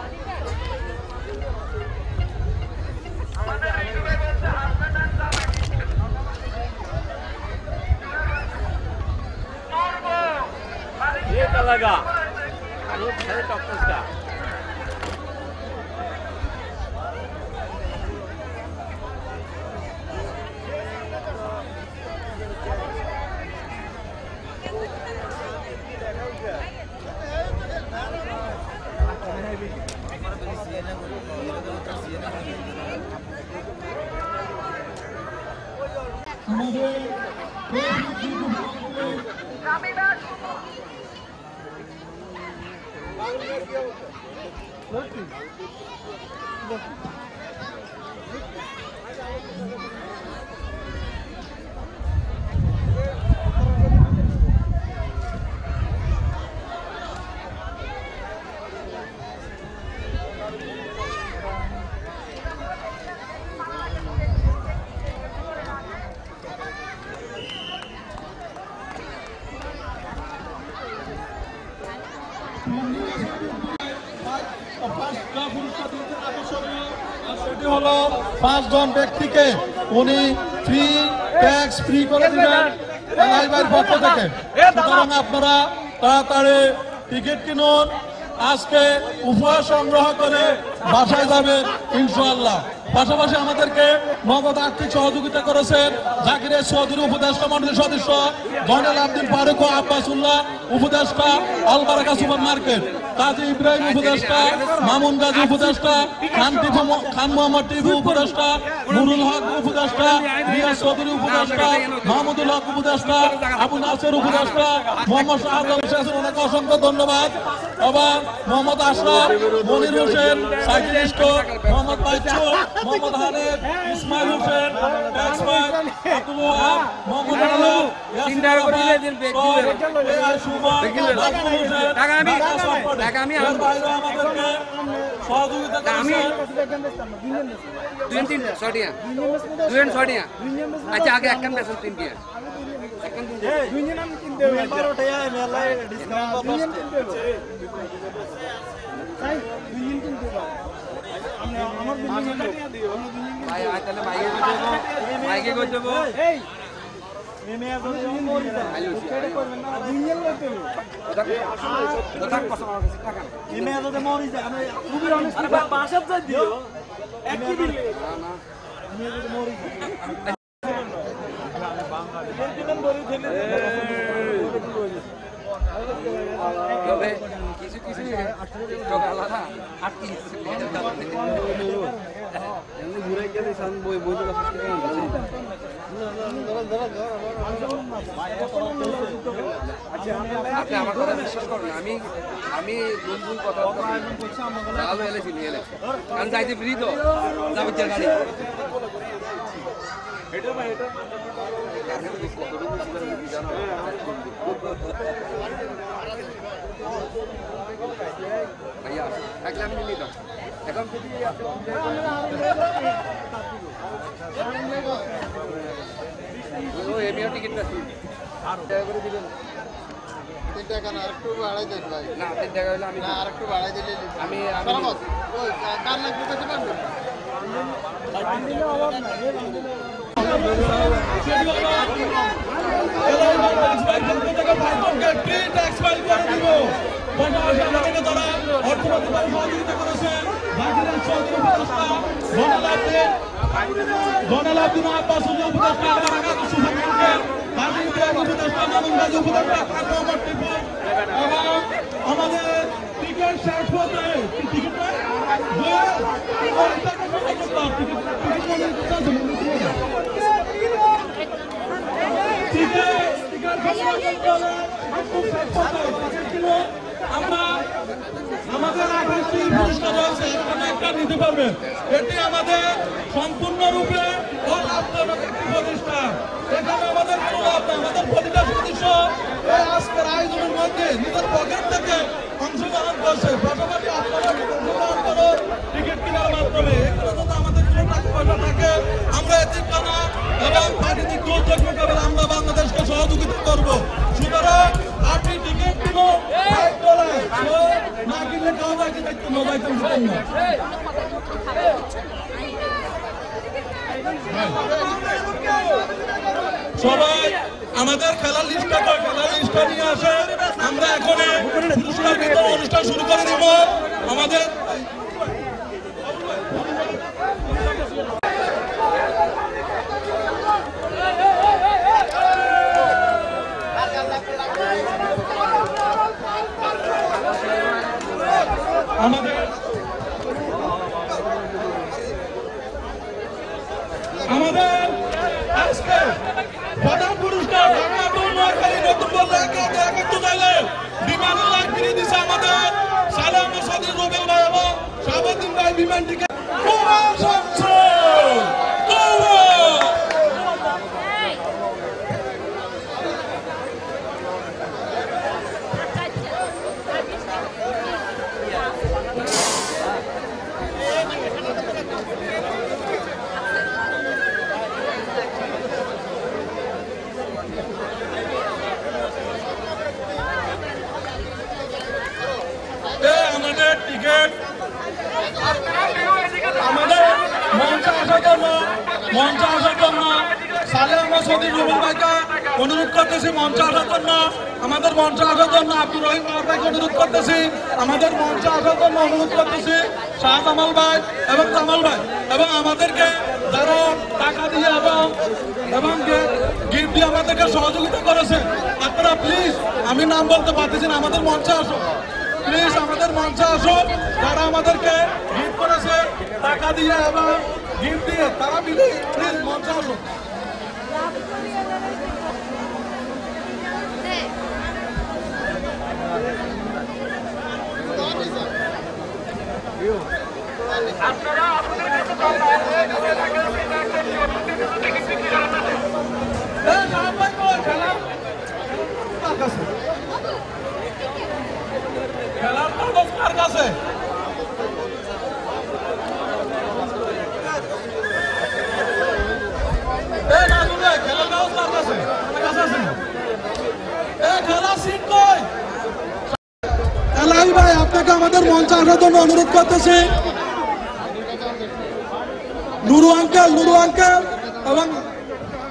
ये लगा वो है टॉक्स का সেটি হলো 5 জন ব্যক্তিকে উনি ফ্রি ট্যাক্স ফ্রি করে দিবেন এলআইবির পক্ষ থেকে। সুতরাং আপনারা তাড়াতাড়ি টিকিট কিনুন, আজকে উপহার সংগ্রহ করে বাসায় যাবেন ইনশাআল্লাহ। পাশাপাশি আমাদেরকে নগদ আর্থিক সহযোগিতা করেছেন জাকির চৌধুরী উপদেষ্টা মন্ডলীর সদস্য, জয়নাল আবদিন ফারুক ও আব্বাসুল্লাহ উপদেষ্টা, আলবারাকা সুপার মার্কেট, কাজী ইব্রাহিম উপদেষ্টা, মামুন গাজী উপদেষ্টা, খান মোহাম্মদ টিভি উপদেষ্টা, নুরুল হক উপদেষ্টা, রিয়াজ চৌধুরী উপদেষ্টা, মাহমুদুল হক উপদেষ্টা, আবু নাসের উপদেষ্টা, মোহাম্মদ শাহাদ হোসেন, ওনাকে অসংখ্য ধন্যবাদ। এবং মোহাম্মদ আশরাফ, মনির হোসেন সাইকেলিস্ট, মোহাম্মদ বাইচু, মোহাম্মদ হানিফ, ইসমাইল হোসেন, ট্যাক্সম্যান, আব্দুল ওয়াহাব, মোহাম্মদ আলম, ইয়াসিন আহমেদ, এআই সুমন, আব্দুল হোসেন, আগামী বাইরে আমাদেরকে সহযোগিতা করেছেন। আচ্ছা আগে একখান বেসন 3 দিয়ে মাইকে করে দেবো। কিছু কিছু আলাদা আটকি ঘুরাই গেলে বই বই আপনি আমার কথা বিশ্বাস করেন, আমি দুন কথা লাগালো এলেছি নিয়ে এলে কারণ যাইতে ফ্রি তো যাবে গাড়ি ভাইয়া থাকলে আমি নিয়ে নিতাম এখন যদি এমনিও টিকিট পাচ্ছি 3 টাকা করে দিবেন। 3 টাকা না আরেকটু বাড়াই দেন ভাই। না 3 টাকা হলে আমি না আরেকটু বাড়াই দিলে আমি ওই কার লাগবে কত পারবেন জয়নাল আবদিন আব্বাসুল্লাহ উপদেষ্টা, আলবারাকা সুপার মার্কেট, কাজী ইব্রাহিম উপদেষ্টা, মামুন গাজী উপদেষ্টা, খান মোহাম্মদ টিভি এবং আমাদের টিকিট শেষ হতে টিকিট আমরা আমাদের 28টি পুরস্কার রয়েছে, এখানে একটা নিতে পারবেন। এটি আমাদের সম্পূর্ণরূপে অলাভজনক একটি প্রতিষ্ঠান। এখানে আমাদের কোনো লাভ নেই। আমাদের প্রতিটা সদস্য এই আজকের আয়োজনের মধ্যে নিজের পকেট থেকে অংশগ্রহণ করছে। পাশাপাশি আপনারা অংশগ্রহণ করুন টিকিট কেনার মাধ্যমে। এগুলো যদি আমাদের কোনো টাকা পয়সা থাকে আমরা এতিমখানা এবং প্রাকৃতিক দুর্যোগ মোকাবেলা আমরা বাংলাদেশকে সহযোগিতা করব। সুতরাং আপনি টিকিট কিনুন না কিনলে খাওয়া যাইতে দেখতে মোবাইল সবাই আমাদের খেলার লিস্টটা নিয়ে আসে। আমরা এখন পুরস্কার বিতরণ অনুষ্ঠান শুরু করে দেব। আমাদের আমাদের আজকে প্রধান পুরস্কার নতুন বললে বিমানের লাইন ফিরিয়ে দিচ্ছে আমাদের সালাম সাদি রবেল ভাই এবং শাহাবুদ্দিন ভাই বিমানটিকে টিকিট আমাদের মঞ্চে আসার জন্য সালেহ আহমদ চৌধুরী রুবেল ভাইকে অনুরোধ করতেছি মঞ্চে আসার জন্য। আমাদের মঞ্চে আসার জন্য আব্দুর রহিম ভাইকে অনুরোধ করতেছি। আমাদের মঞ্চে আসার জন্য অনুরোধ করতেছি শাহজামাল ভাই এবং জামাল ভাই এবং আমাদেরকে যারা টাকা দিয়ে এবং গিফট দিয়ে আমাদেরকে সহযোগিতা করেছে আপনারা প্লিজ, আমি নাম বলতে পারতেছি না, আমাদের মঞ্চে আসো প্লিজ, আমাদের মঞ্চে আসো। যারা আমাদেরকে গিফট করেছে টাকা দিয়ে এবং গিফট দিয়ে তারা মিলে প্লিজ মঞ্চে আসো। খেলার কাগজ কার কাছে? ভাই আপনাকে আমাদের মঞ্চে আসার জন্য অনুরোধ করতেছি। নুরু আঙ্কেল এবং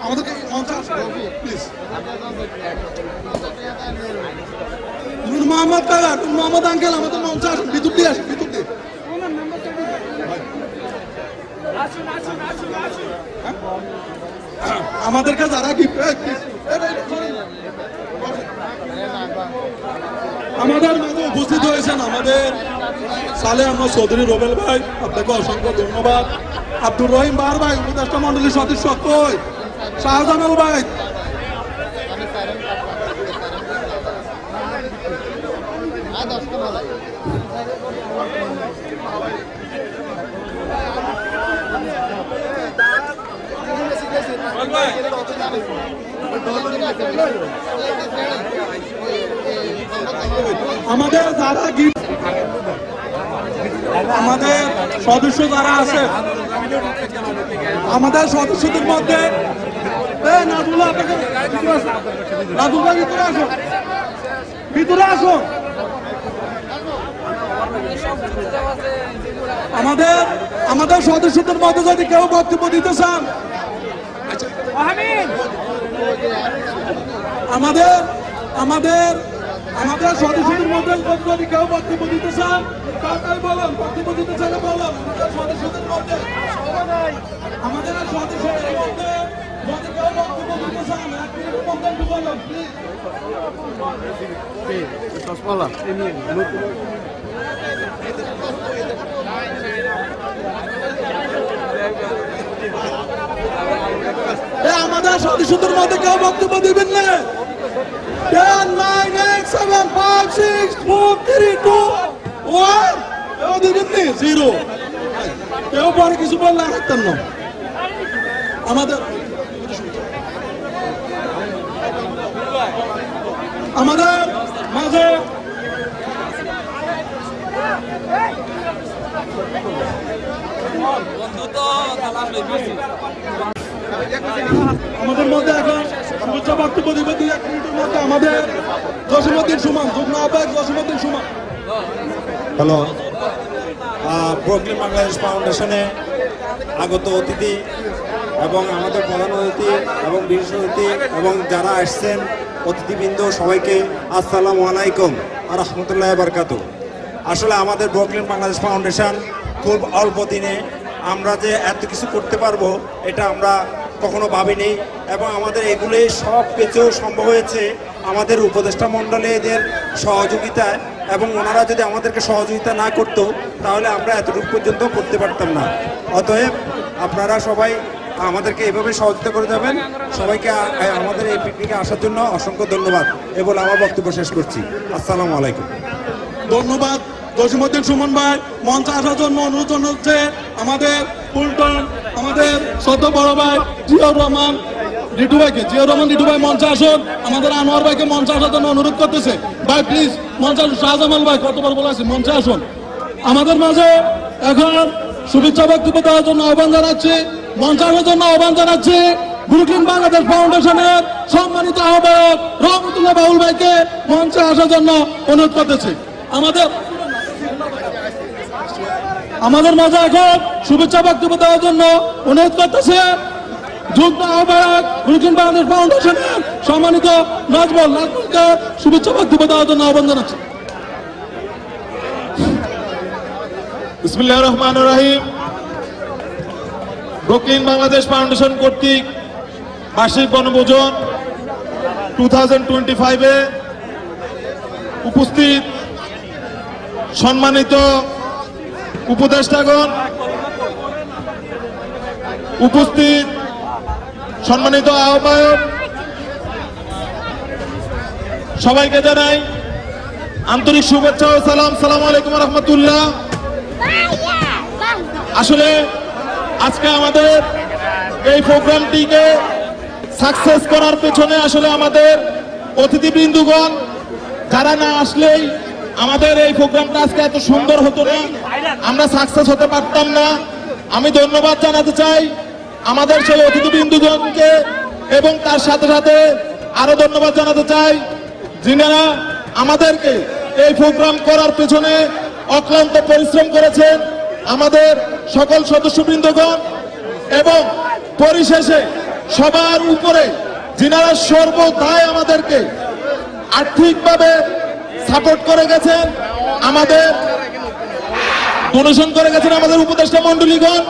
আমাদেরকে মঞ্চে আসুন প্লিজ। নূর মোহাম্মদ কাকা, নূর মোহাম্মদ আঙ্কেল আমাদের মঞ্চে আসুন, ভিতর দিয়ে আসুন, ভিতর দিয়ে। আমাদেরকে যারা আমাদের মাঝে উপস্থিত হয়েছেন আমাদের সালেহ আহমদ চৌধুরী রুবেল ভাই, আপনাকে অসংখ্য ধন্যবাদ। আব্দুর রহিম ভাই, উপদেষ্টা মন্ডলীর সদস্য কই, শাহজামাল ভাই, আমাদের যারা আমাদের সদস্য যারা আছে, আমাদের সদস্যদের মধ্যে নাজুল্লাহ, নাজুল্লাহ ভিতরে আসো, ভিতরে আসো। আমাদের সদস্যদের মধ্যে যদি কেউ বক্তব্য দিতে চান, আমাদের সদস্যদের মধ্যে যদি কেউ বক্তব্য দিতে চান তাই বলুন, বক্তব্য দিতে চাইলে বলুন। আমাদের সদস্যদের মধ্যে যদি কেউ বক্তব্য দিতে চান বলুন প্লিজ। আমাদের সদস্যদের মধ্যে কেউ বক্তব্য দিবেন না। 10, 9, 8, 7, 5, 6, 4, 3, 2, 1 কেউ দিবেন না, 0। কেউ পরে কিছু বললে রাখতেন না। আমাদের মাঝে আমাদের মধ্যে এখন শুভেচ্ছা বক্তব্য দিবে 2-1 মিনিটের মধ্যে আমাদের জসীমউদ্দিন সুমন, যুগ্ম আহ্বায়ক জসীমউদ্দিন সুমন। হ্যালো, ব্রুকলিন বাংলাদেশ ফাউন্ডেশনে আগত অতিথি এবং আমাদের প্রধান অতিথি এবং বিশেষ অতিথি এবং যারা আসছেন অতিথিবৃন্দ, সবাইকে আসসালামু আলাইকুম ওয়া রাহমাতুল্লাহি ওয়া বারাকাতুহু। আসলে আমাদের ব্রুকলিন বাংলাদেশ ফাউন্ডেশন খুব অল্প দিনে আমরা যে এত কিছু করতে পারবো এটা আমরা কখনো ভাবিনি, এবং আমাদের এগুলি সব কিছু সম্ভব হয়েছে আমাদের উপদেষ্টা মণ্ডলীদের সহযোগিতায়, এবং ওনারা যদি আমাদেরকে সহযোগিতা না করতো তাহলে আমরা এতটুকু পর্যন্ত করতে পারতাম না। অতএব আপনারা সবাই আমাদেরকে এভাবে সহযোগিতা করে যাবেন। সবাইকে আমাদের এই পিকনিকে আসার জন্য অসংখ্য ধন্যবাদ। এ বলে আমার বক্তব্য শেষ করছি। আসসালামু আলাইকুম। ধন্যবাদ জসীমউদ্দিন সুমন ভাই। মঞ্চে আসার জন্য অনুরোধ হচ্ছে আমাদের ফুলটন, আমাদের ছোট বড় ভাই জিয়াউর রহমান রিটু ভাইকে, জিয়াউর রহমান রিটু ভাই মঞ্চে আসুন। আমাদের আনোয়ার ভাইকে মঞ্চে আসার জন্য অনুরোধ করতেছে। ভাই প্লিজ মঞ্চে আসুন। শাহজামাল ভাই কতবার বলে আছে মঞ্চে আসুন। আমাদের মাঝে এখন শুভেচ্ছা বক্তব্য দেওয়ার জন্য আহ্বান জানাচ্ছি, মঞ্চে আসার জন্য আহ্বান জানাচ্ছি ব্রুকলিন বাংলাদেশ ফাউন্ডেশনের সম্মানিত আহ্বায়ক রহমতুল্লাহ বাউল ভাইকে মঞ্চে আসার জন্য অনুরোধ করতেছি। আমাদের আমাদের মাঝে এখন শুভেচ্ছা বক্তব্য দেওয়ার জন্য অনুরোধ করতেছে যুগ্ম আহ্বায়ক ব্রুকলিন বাংলাদেশ ফাউন্ডেশনের সম্মানিত নাজমুলকে শুভেচ্ছা বক্তব্য দেওয়ার জন্য আহ্বান জানাচ্ছি। বিসমিল্লাহির রহমানির রহিম। ব্রুকলিন বাংলাদেশ ফাউন্ডেশন কর্তৃক বার্ষিক বনভোজন 2025-এ উপস্থিত সম্মানিত উপদেষ্টাগণ, উপস্থিত সম্মানিত আহ্বায়ক, সবাইকে জানাই আন্তরিক শুভেচ্ছা ও সালাম। সালাম আলাইকুম রহমতুল্লাহ। আসলে আজকে আমাদের এই প্রোগ্রামটিকে সাকসেস করার পেছনে আসলে আমাদের অতিথিবৃন্দগণ যারা না আসলেই আমাদের এই প্রোগ্রামটা আজকে এত সুন্দর হতো না, আমরা সাকসেস হতে পারতাম না। আমি ধন্যবাদ জানাতে চাই আমাদের সেই অতিথিবৃন্দগণকে এবং তার সাথে সাথে আরো ধন্যবাদ জানাতে চাই যিনারা আমাদেরকে এই প্রোগ্রাম করার পেছনে অক্লান্ত পরিশ্রম করেছেন, আমাদের সকল সদস্যবৃন্দগণ, এবং পরিশেষে সবার উপরে যিনারা সর্বদাই আমাদেরকে আর্থিকভাবে সাপোর্ট করে গেছেন, আমাদের ডোনেশন করে গেছেন আমাদের উপদেষ্টা মণ্ডলীগণ,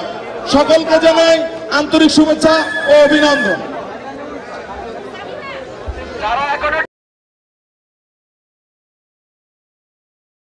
সকলকে জানাই আন্তরিক শুভেচ্ছা ও অভিনন্দন।